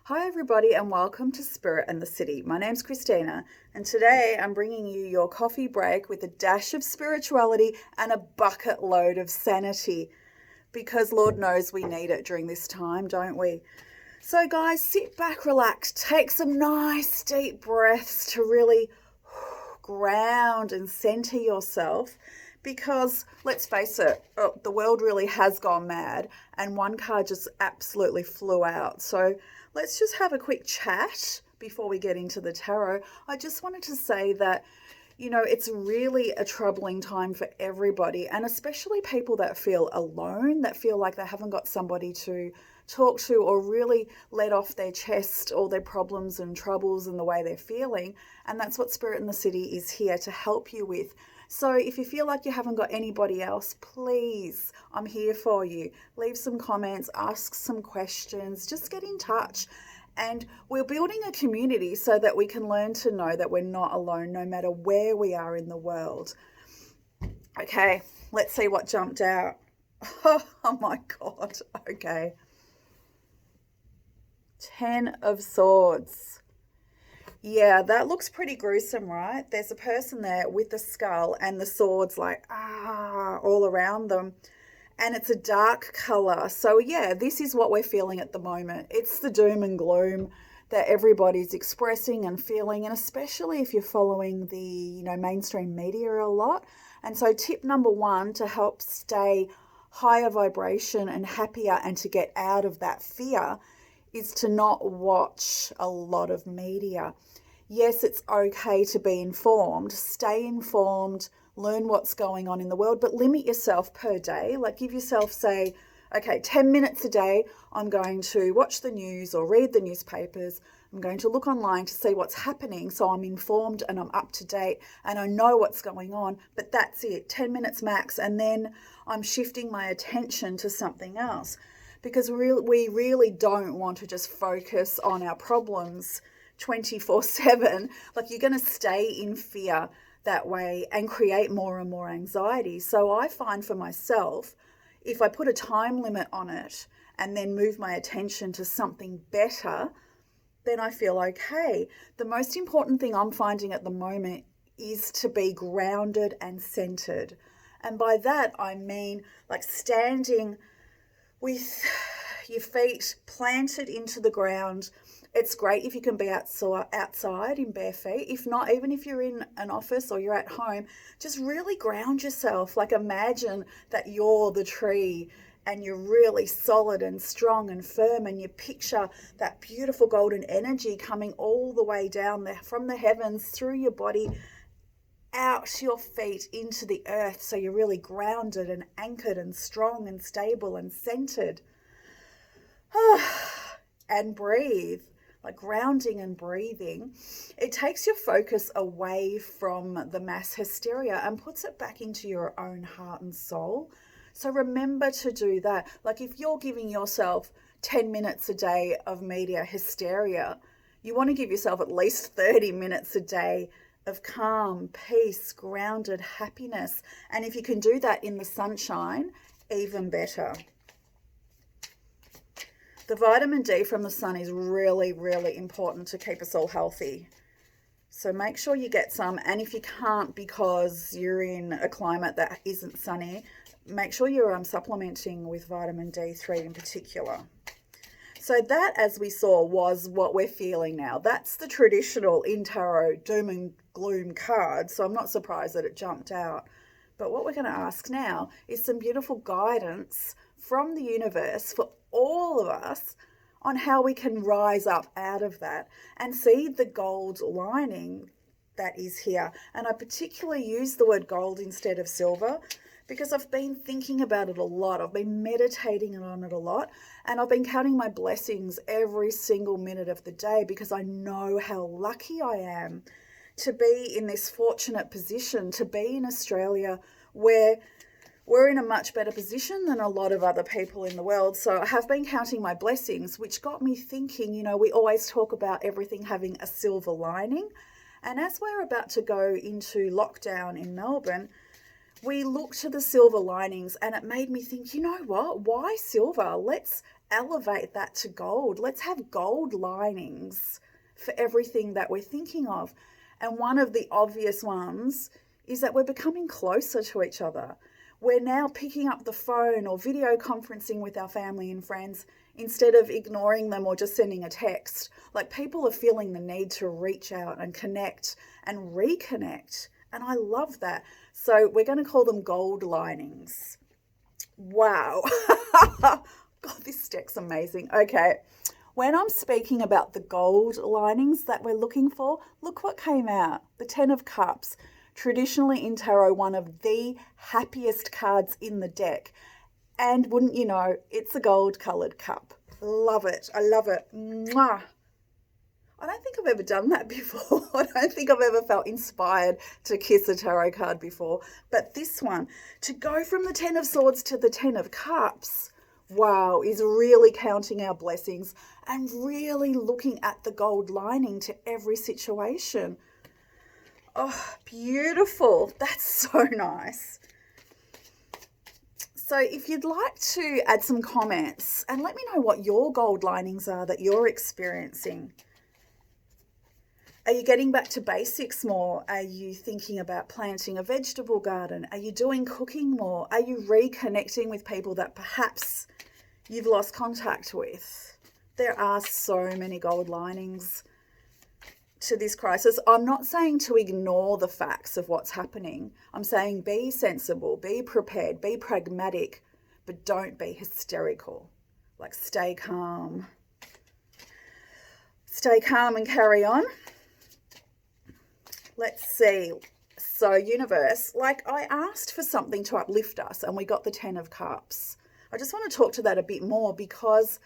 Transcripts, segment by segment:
Hi, everybody, and welcome to Spirit and the City. My name's Christina, and today I'm bringing you your coffee break with a dash of spirituality and a bucket load of sanity because Lord knows we need it during this time, don't we? So, guys, sit back, relax, take some nice deep breaths to really ground and center yourself because let's face it, the world really has gone mad and one card just absolutely flew out. So let's just have a quick chat before we get into the tarot. I just wanted to say that, it's really a troubling time for everybody, and especially people that feel alone, that feel like they haven't got somebody to talk to or really let off their chest all their problems and troubles and the way they're feeling. And that's what Spirit in the City is here to help you with. So if you feel like you haven't got anybody else, please, I'm here for you. Leave some comments, ask some questions, just get in touch. And we're building a community so that we can learn to know that we're not alone no matter where we are in the world. Okay, let's see what jumped out. Oh my God. Okay. 10 of Swords. Yeah, that looks pretty gruesome, right? There's a person there with the skull and the swords all around them. And it's a dark color. So yeah, this is what we're feeling at the moment. It's the doom and gloom that everybody's expressing and feeling, and especially if you're following the, mainstream media a lot. And so tip number one to help stay higher vibration and happier and to get out of that fear is to not watch a lot of media. Yes, it's okay to be informed, stay informed, learn what's going on in the world, but limit yourself per day. Like give yourself, say, okay, 10 minutes a day, I'm going to watch the news or read the newspapers. I'm going to look online to see what's happening so I'm informed and I'm up to date and I know what's going on, but that's it, 10 minutes max, and then I'm shifting my attention to something else because we really don't want to just focus on our problems 24/7. Like you're going to stay in fear that way and create more and more anxiety. So I find for myself, if I put a time limit on it and then move my attention to something better, then I feel okay. The most important thing I'm finding at the moment is to be grounded and centered. And by that, I mean like standing with your feet planted into the ground. It's great if you can be outside in bare feet. If not, even if you're in an office or you're at home, just really ground yourself. Like imagine that you're the tree and you're really solid and strong and firm, and you picture that beautiful golden energy coming all the way down there from the heavens through your body out your feet into the earth, so you're really grounded and anchored and strong and stable and centered. And breathe, like grounding and breathing. It takes your focus away from the mass hysteria and puts it back into your own heart and soul. So remember to do that. Like if you're giving yourself 10 minutes a day of media hysteria, you want to give yourself at least 30 minutes a day of calm, peace, grounded happiness. And if you can do that in the sunshine, even better. The vitamin D from the sun is really, really important to keep us all healthy. So make sure you get some. And if you can't because you're in a climate that isn't sunny, make sure you're supplementing with vitamin D3 in particular. So that, as we saw, was what we're feeling now. That's the traditional in tarot doom and gloom card. So I'm not surprised that it jumped out. But what we're going to ask now is some beautiful guidance from the universe for all of us on how we can rise up out of that and see the gold lining that is here. And I particularly use the word gold instead of silver because I've been thinking about it a lot. I've been meditating on it a lot, and I've been counting my blessings every single minute of the day because I know how lucky I am to be in this fortunate position, to be in Australia where we're in a much better position than a lot of other people in the world. So I have been counting my blessings, which got me thinking, we always talk about everything having a silver lining. And as we're about to go into lockdown in Melbourne, we look to the silver linings, and it made me think, you know what? Why silver? Let's elevate that to gold. Let's have gold linings for everything that we're thinking of. And one of the obvious ones is that we're becoming closer to each other. We're now picking up the phone or video conferencing with our family and friends instead of ignoring them or just sending a text. Like, people are feeling the need to reach out and connect and reconnect. And I love that. So we're going to call them gold linings. Wow. God, this deck's amazing. Okay. When I'm speaking about the gold linings that we're looking for, look what came out. The 10 of Cups. Traditionally in tarot, one of the happiest cards in the deck. And wouldn't you know, it's a gold-coloured cup. Love it. I love it. Mwah. I don't think I've ever done that before. I don't think I've ever felt inspired to kiss a tarot card before. But this one, to go from the 10 of Swords to the 10 of Cups, wow, is really counting our blessings and really looking at the gold lining to every situation. Oh, beautiful. That's so nice. So if you'd like to add some comments and let me know what your gold linings are that you're experiencing. Are you getting back to basics more? Are you thinking about planting a vegetable garden? Are you doing cooking more? Are you reconnecting with people that perhaps you've lost contact with? There are so many gold linings to this crisis. I'm not saying to ignore the facts of what's happening. I'm saying be sensible, be prepared, be pragmatic, but don't be hysterical. Like, stay calm. Stay calm and carry on. Let's see. So, universe, like, I asked for something to uplift us and we got the 10 of Cups. I just want to talk to that a bit more because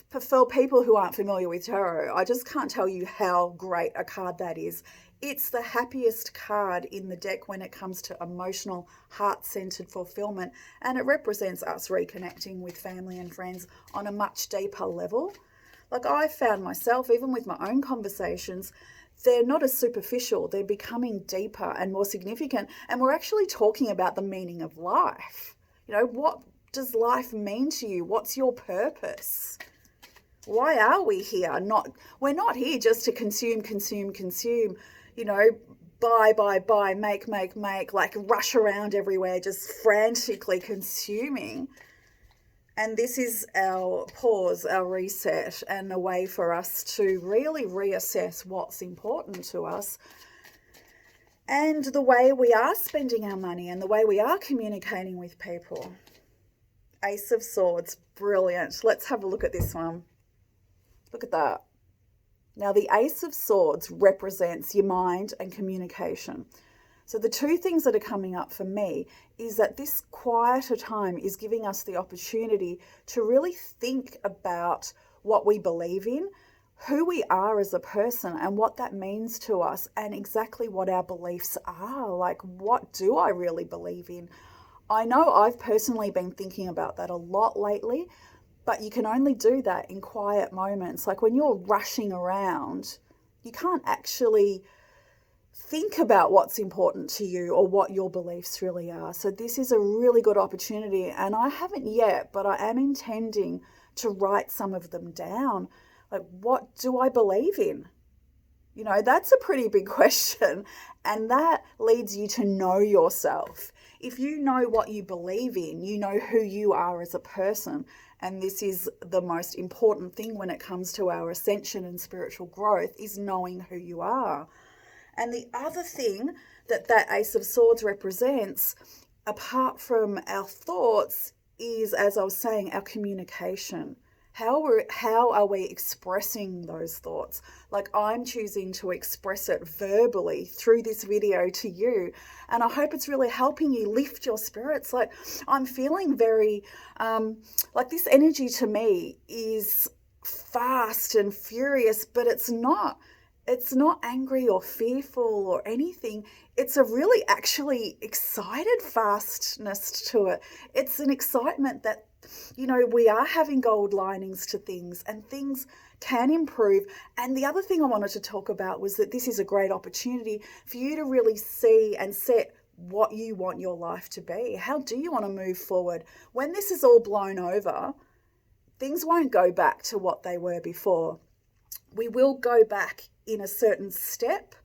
for people who aren't familiar with tarot, I just can't tell you how great a card that is. It's the happiest card in the deck when it comes to emotional, heart-centered fulfillment, and it represents us reconnecting with family and friends on a much deeper level. Like, I found myself, even with my own conversations, they're not as superficial, they're becoming deeper and more significant, and we're actually talking about the meaning of life. You know, what does life mean to you? What's your purpose? Why are we here? We're not here just to consume, you know, buy, make, like rush around everywhere, just frantically consuming. And this is our pause, our reset, and a way for us to really reassess what's important to us and the way we are spending our money and the way we are communicating with people. Ace of Swords, brilliant. Let's have a look at this one. Look at that. Now, the Ace of Swords represents your mind and communication. So the two things that are coming up for me is that this quieter time is giving us the opportunity to really think about what we believe in, who we are as a person and what that means to us, and exactly what our beliefs are. Like, what do I really believe in? I know I've personally been thinking about that a lot lately, but you can only do that in quiet moments. Like, when you're rushing around, you can't actually think about what's important to you or what your beliefs really are. So this is a really good opportunity, and I haven't yet, but I am intending to write some of them down. Like, what do I believe in? You know, that's a pretty big question, and that leads you to know yourself. If you know what you believe in, you know who you are as a person. And this is the most important thing when it comes to our ascension and spiritual growth, is knowing who you are. And the other thing that Ace of Swords represents, apart from our thoughts, is, as I was saying, our communication. How are we expressing those thoughts? Like, I'm choosing to express it verbally through this video to you, and I hope it's really helping you lift your spirits. Like, I'm feeling very, like, this energy to me is fast and furious, but it's not angry or fearful or anything. It's a really actually excited fastness to it. It's an excitement that, you know, we are having gold linings to things and things can improve. And the other thing I wanted to talk about was that this is a great opportunity for you to really see and set what you want your life to be. How do you want to move forward? When this is all blown over, things won't go back to what they were before. We will go back in a certain step,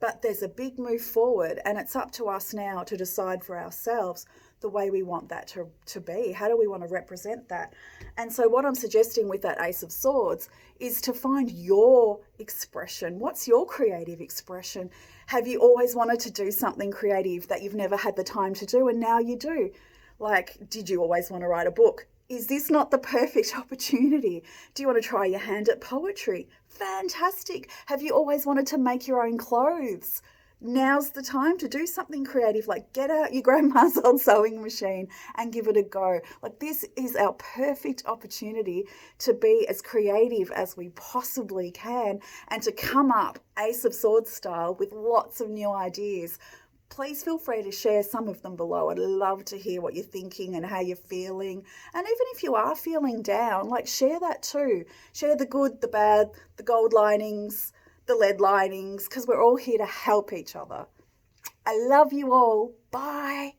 but there's a big move forward, and it's up to us now to decide for ourselves the way we want that to be. How do we want to represent that? And so what I'm suggesting with that Ace of Swords is to find your expression. What's your creative expression? Have you always wanted to do something creative that you've never had the time to do, and now you do? Like, did you always want to write a book? Is this not the perfect opportunity? Do you want to try your hand at poetry? Fantastic. Have you always wanted to make your own clothes? Now's the time to do something creative, like get out your grandma's old sewing machine and give it a go. Like, this is our perfect opportunity to be as creative as we possibly can and to come up Ace of Swords style with lots of new ideas. Please feel free to share some of them below. I'd love to hear what you're thinking and how you're feeling. And even if you are feeling down, like, share that too. Share the good, the bad, the gold linings, the lead linings, because we're all here to help each other. I love you all. Bye.